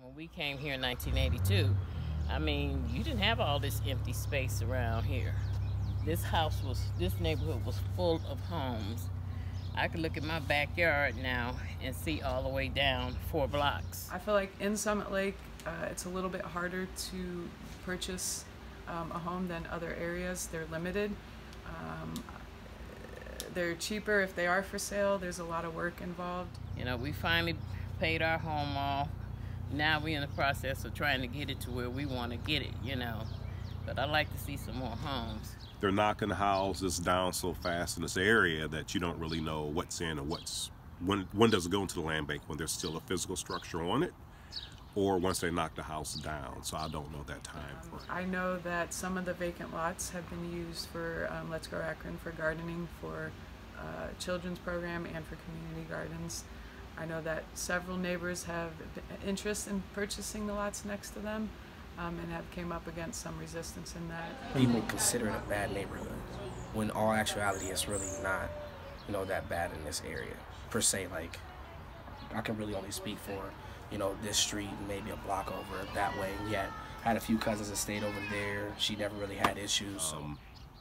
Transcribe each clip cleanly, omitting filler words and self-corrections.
When we came here in 1982, I mean, you didn't have all this empty space around here. This neighborhood was full of homes. I could look at my backyard now and see all the way down 4 blocks. I feel like in Summit Lake, it's a little bit harder to purchase a home than other areas. They're limited. They're cheaper if they are for sale. There's a lot of work involved. You know, we finally paid our home off. Now we're in the process of trying to get it to where we want to get it, you know. But I'd like to see some more homes. They're knocking houses down so fast in this area that you don't really know what's in and when does it go into the land bank, when there's still a physical structure on it, or once they knock the house down. So I don't know that time. I know that some of the vacant lots have been used for Let's Grow Akron, for gardening, for children's program, and for community gardens. I know that several neighbors have interest in purchasing the lots next to them and have came up against some resistance in that. People consider it a bad neighborhood when all actuality it's really not, you know, that bad in this area per se. Like, I can really only speak for, you know, this street, maybe a block over that way. Yet had a few cousins that stayed over there. She never really had issues.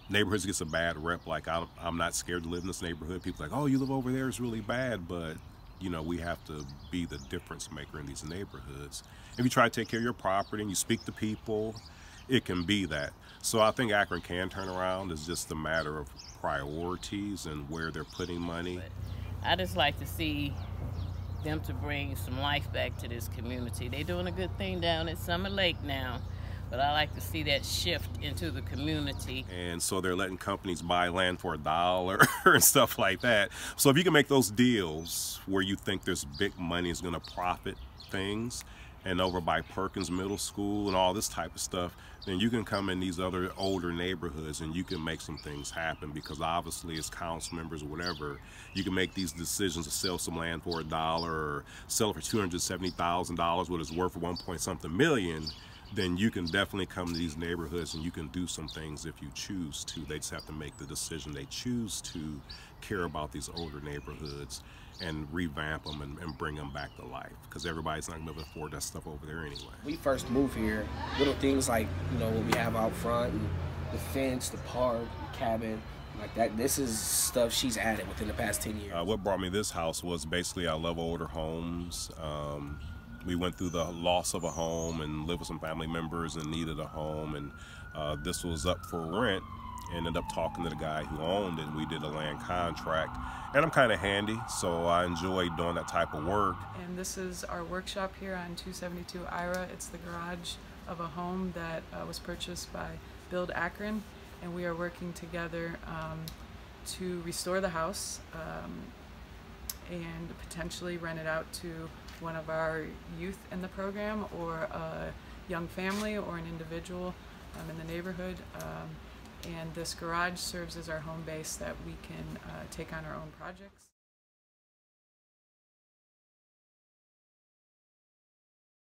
Neighborhoods gets a bad rep. Like, I'm not scared to live in this neighborhood. People are like, oh, you live over there, it's really bad. But you know, we have to be the difference maker in these neighborhoods. If you try to take care of your property and you speak to people, it can be that. So I think Akron can turn around. It's just a matter of priorities and where they're putting money. I just like to see them to bring some life back to this community. They're doing a good thing down at Summit Lake now, but I like to see that shift into the community. And so they're letting companies buy land for $1 and stuff like that. So if you can make those deals where you think there's big money is going to profit things, and over by Perkins Middle School and all this type of stuff, then you can come in these other older neighborhoods and you can make some things happen, because obviously as council members or whatever, you can make these decisions to sell some land for $1 or sell it for $270,000, what it's worth for 1 point something million. Then you can definitely come to these neighborhoods and you can do some things if you choose to. They just have to make the decision they choose to care about these older neighborhoods and revamp them and bring them back to life, because everybody's not going to be able to afford that stuff over there anyway. We first moved here, little things like, you know, what we have out front, and the fence, the park, the cabin, like that. This is stuff she's added within the past 10 years. What brought me this house was basically I love older homes. We went through the loss of a home and lived with some family members and needed a home, and this was up for rent. Ended up talking to the guy who owned it. We did a land contract, and I'm kind of handy, so I enjoy doing that type of work. And this is our workshop here on 272 Ira. It's the garage of a home that was purchased by Build Akron, and we are working together to restore the house and potentially rent it out to one of our youth in the program, or a young family, or an individual in the neighborhood. And this garage serves as our home base that we can take on our own projects.